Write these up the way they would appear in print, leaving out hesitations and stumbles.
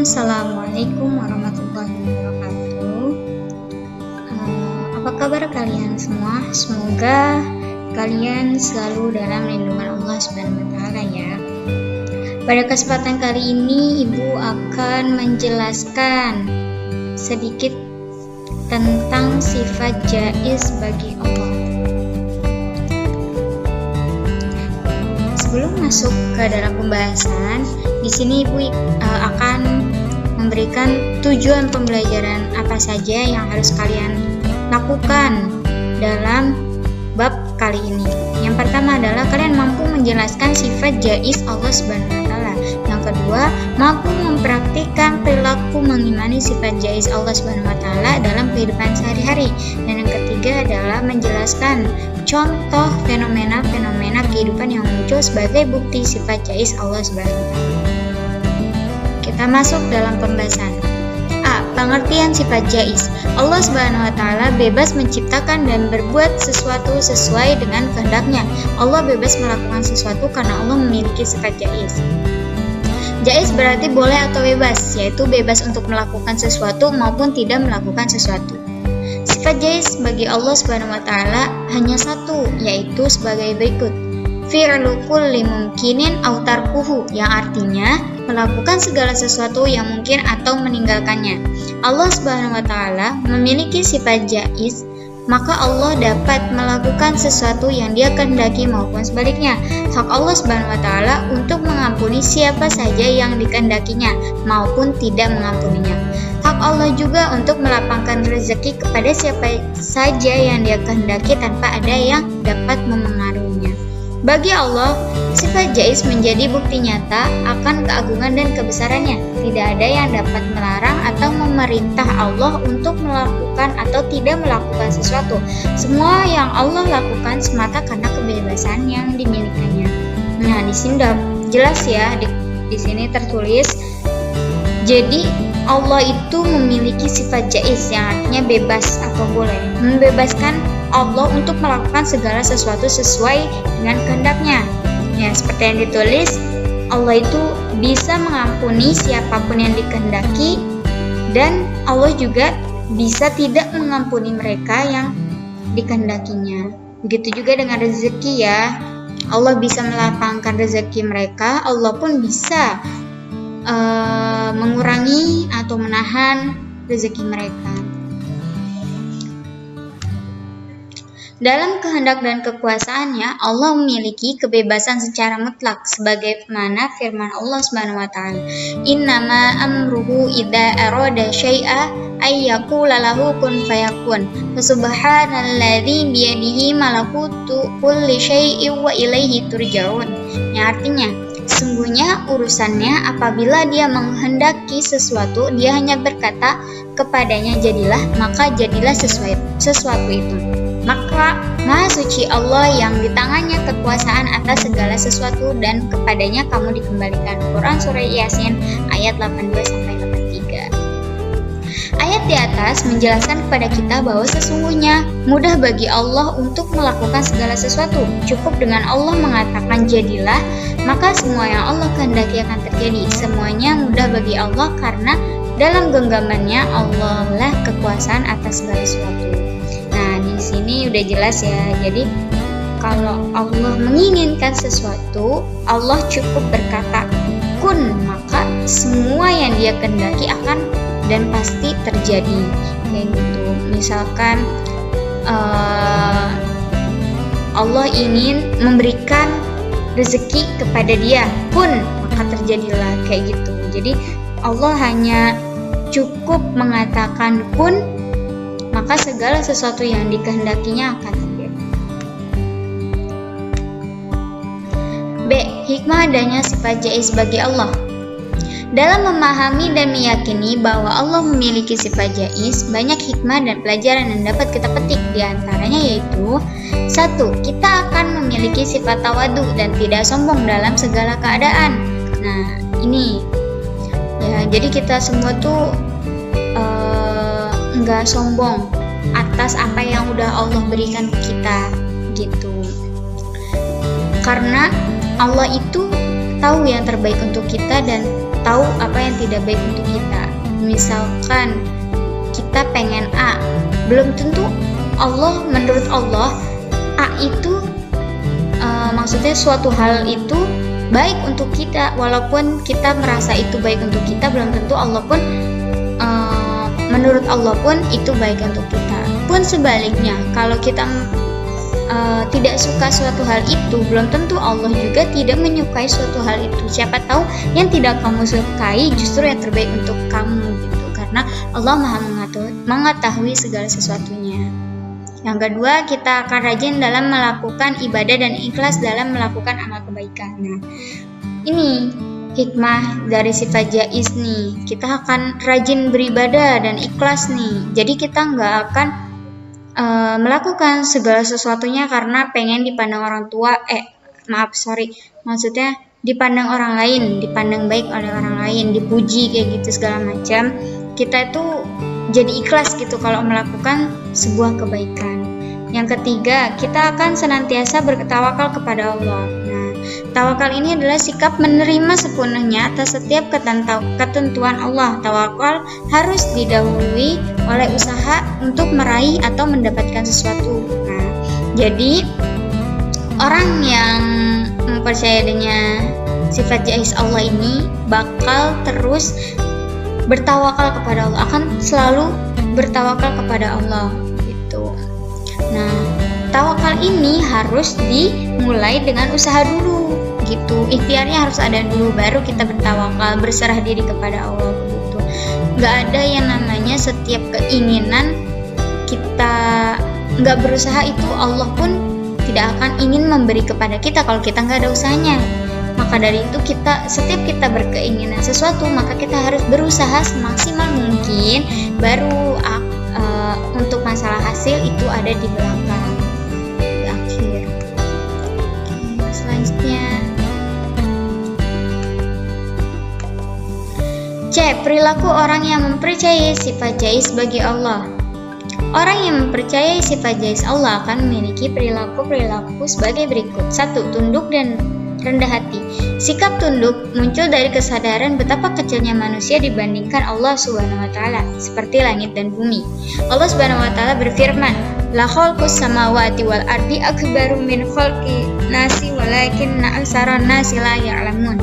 Assalamualaikum warahmatullahi wabarakatuh. Apa kabar kalian semua? Semoga kalian selalu dalam lindungan Allah Subhanahu wa taala ya. Pada kesempatan kali ini Ibu akan menjelaskan sedikit tentang sifat jaiz bagi Allah. Sebelum masuk ke dalam pembahasan, di sini Ibu akan memberikan tujuan pembelajaran apa saja yang harus kalian lakukan dalam bab kali ini. Yang pertama adalah kalian mampu menjelaskan sifat jaiz Allah Subhanahu wa taala. Yang kedua, mampu mempraktikkan perilaku mengimani sifat jaiz Allah Subhanahu wa taala dalam kehidupan sehari-hari. Dan yang ketiga adalah menjelaskan contoh fenomena-fenomena kehidupan yang muncul sebagai bukti sifat jaiz Allah Subhanahu wa taala. Kita masuk dalam pembahasan. A. Pengertian sifat jaiz. Allah Subhanahu wa taala bebas menciptakan dan berbuat sesuatu sesuai dengan kehendaknya. Allah bebas melakukan sesuatu karena Allah memiliki sifat jaiz. Jaiz berarti boleh atau bebas, yaitu bebas untuk melakukan sesuatu maupun tidak melakukan sesuatu. Sifat jaiz bagi Allah Subhanahu wa taala hanya satu, yaitu sebagai berikut. Fi'lu kulli mumkinin aw tarkuhu, yang artinya melakukan segala sesuatu yang mungkin atau meninggalkannya. Allah Subhanahu wa taala memiliki sifat jaiz, maka Allah dapat melakukan sesuatu yang Dia kehendaki maupun sebaliknya. Hak Allah Subhanahu wa taala untuk mengampuni siapa saja yang dikehendakinya maupun tidak mengampuninya. Hak Allah juga untuk melapangkan rezeki kepada siapa saja yang Dia kehendaki tanpa ada yang dapat memengaruhinya. Bagi Allah, sifat jaiz menjadi bukti nyata akan keagungan dan kebesarannya. Tidak ada yang dapat melarang atau memerintah Allah untuk melakukan atau tidak melakukan sesuatu. Semua yang Allah lakukan semata karena kebebasan yang dimilikinya. Nah, di sini udah jelas ya, di sini tertulis. Jadi Allah itu memiliki sifat jaiz, yang artinya bebas atau boleh, membebaskan Allah untuk melakukan segala sesuatu sesuai dengan kehendaknya. Ya, seperti yang ditulis, Allah itu bisa mengampuni siapapun yang dikehendaki, dan Allah juga bisa tidak mengampuni mereka yang dikehendakinya. Begitu juga dengan rezeki ya. Allah bisa melapangkan rezeki mereka, Allah pun bisa mengurangi atau menahan rezeki mereka. Dalam kehendak dan kekuasaannya, Allah memiliki kebebasan secara mutlak, sebagaimana firman Allah Subhanahu wa taala, "Innama amruhu idza arada syai'a ay yaqula lahu kun fayakun." Subhanalladzi biyadihi malakutu kulli syai'in wa ilaihi turja'un. Yang artinya, sesungguhnya urusannya apabila Dia menghendaki sesuatu, Dia hanya berkata kepadanya jadilah, maka jadilah sesuatu itu. Maka Maha Suci Allah yang di tangannya kekuasaan atas segala sesuatu, dan kepadanya kamu dikembalikan. Quran Surah Yasin ayat 82-83. Ayat di atas menjelaskan kepada kita bahwa sesungguhnya mudah bagi Allah untuk melakukan segala sesuatu. Cukup dengan Allah mengatakan jadilah, maka semua yang Allah kehendaki akan terjadi. Semuanya mudah bagi Allah karena dalam genggamannya Allah lah kekuasaan atas segala sesuatu. Nah, di sini udah jelas ya. Jadi kalau Allah menginginkan sesuatu, Allah cukup berkata kun, maka semua yang Dia kehendaki akan dan pasti terjadi. Kayak gitu. Misalkan Allah ingin memberikan rezeki kepada dia, kun, maka terjadilah, kayak gitu. Jadi Allah hanya cukup mengatakan kun, maka segala sesuatu yang dikehendakinya akan terjadi. B. Hikmah adanya sifat jaiz bagi Allah. Dalam memahami dan meyakini bahwa Allah memiliki sifat jaiz, banyak hikmah dan pelajaran yang dapat kita petik. Di antaranya yaitu 1. Kita akan memiliki sifat tawadu dan tidak sombong dalam segala keadaan. Nah, ini ya, jadi kita semua tuh nggak sombong atas apa yang udah Allah berikan ke kita gitu. Karena Allah itu tahu yang terbaik untuk kita dan tahu apa yang tidak baik untuk kita. Misalkan kita pengen A, belum tentu menurut Allah A itu maksudnya suatu hal itu baik untuk kita. Walaupun kita merasa itu baik untuk kita, belum tentu Allah pun menurut Allah pun itu baik untuk kita. Pun sebaliknya, kalau kita tidak suka suatu hal itu, belum tentu Allah juga tidak menyukai suatu hal itu. Siapa tahu yang tidak kamu sukai justru yang terbaik untuk kamu gitu, karena Allah Maha mengetahui segala sesuatunya. Yang kedua, kita akan rajin dalam melakukan ibadah dan ikhlas dalam melakukan amal kebaikan. Nah, ini hikmah dari sifat jaiz nih. Kita akan rajin beribadah dan ikhlas nih. Jadi kita nggak akan melakukan segala sesuatunya karena pengen dipandang orang tua. Maksudnya dipandang orang lain, dipandang baik oleh orang lain, dipuji kayak gitu segala macam. Kita itu jadi ikhlas gitu kalau melakukan sebuah kebaikan. Yang ketiga, kita akan senantiasa bertawakal kepada Allah. Nah, tawakal ini adalah sikap menerima sepenuhnya atas setiap ketentuan Allah. Tawakal harus didahului oleh usaha untuk meraih atau mendapatkan sesuatu. Nah, jadi orang yang mempercayai dengan sifat jaiz Allah ini bakal terus bertawakal kepada Allah, akan selalu bertawakal kepada Allah gitu. Nah, tawakal ini harus dimulai dengan usaha dulu gitu. Ikhtiarnya harus ada dulu, baru kita bertawakal, berserah diri kepada Allah gitu. Gak ada yang namanya setiap keinginan kita gak berusaha itu Allah pun tidak akan ingin memberi kepada kita kalau kita gak ada usahanya. Maka dari itu setiap kita berkeinginan sesuatu, maka kita harus berusaha semaksimal mungkin, baru untuk masalah hasil itu ada di belakang, di akhir. Oke, selanjutnya C. Perilaku orang yang mempercayai sifat jaiz bagi Allah. Orang yang mempercayai sifat jaiz Allah akan memiliki perilaku sebagai berikut. 1. Tunduk dan rendah hati. Sikap tunduk muncul dari kesadaran betapa kecilnya manusia dibandingkan Allah Subhanahu wa taala, seperti langit dan bumi. Allah Subhanahu wa taala berfirman, "La khalqus samawati wal ardi akbaru min khalqi nasi walakinna aktsaran nasi la ya'lamun."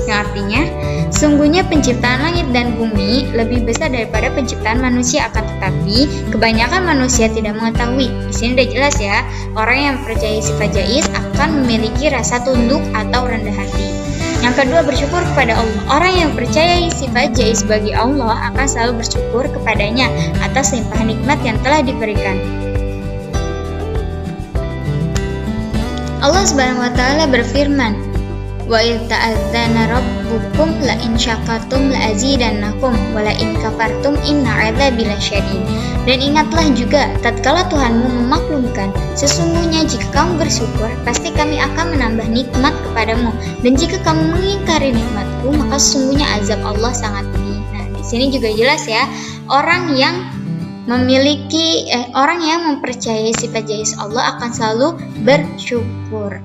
Yang artinya, sungguhnya penciptaan langit dan bumi lebih besar daripada penciptaan manusia, akan tetapi kebanyakan manusia tidak mengetahui. Di sini udah jelas ya, orang yang percaya sifat jaiz akan memiliki rasa tunduk atau rendah hati. Yang kedua, bersyukur kepada Allah. Orang yang percaya sifat jaiz bagi Allah akan selalu bersyukur kepadanya atas limpahan nikmat yang telah diberikan. Allah Subhanahu wa taala berfirman, "Wa idh ta'adzana rabbukum la in syakartum la azidannakum wa la in kafartum inna 'adzabi lasyadid." Dan ingatlah juga tatkala Tuhanmu memaklumkan, sesungguhnya jika kamu bersyukur pasti kami akan menambah nikmat kepadamu, dan jika kamu mengingkari nikmatku maka sesungguhnya azab Allah sangat pedih. Nah, di sini juga jelas ya, orang yang mempercayai sifat jaiz Allah akan selalu bersyukur.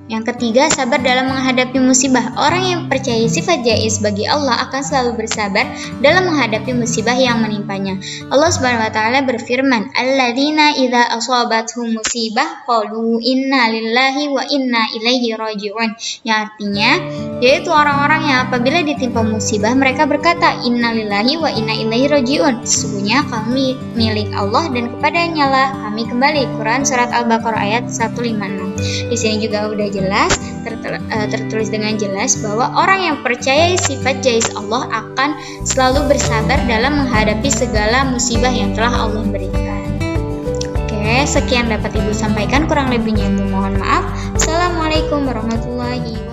Yang ketiga, sabar dalam menghadapi musibah. Orang yang percaya sifat jaiz bagi Allah akan selalu bersabar dalam menghadapi musibah yang menimpanya. Allah Subhanahu wa taala berfirman, "Alladzina idza asabathum musibah qalu inna lillahi wa inna ilaihi raji'un." Yang artinya, yaitu orang-orang yang apabila ditimpa musibah mereka berkata, "Inna lillahi wa inna ilaihi raji'un." Sesungguhnya kami milik Allah dan kepadanya lah kami kembali. Quran surat Al-Baqarah ayat 156. Di sini juga udah jelas tertulis dengan jelas bahwa orang yang percaya sifat jaiz Allah akan selalu bersabar dalam menghadapi segala musibah yang telah Allah berikan. Oke, sekian dapat Ibu sampaikan, kurang lebihnya Ibu mohon maaf. Assalamualaikum warahmatullahi wabarakatuh.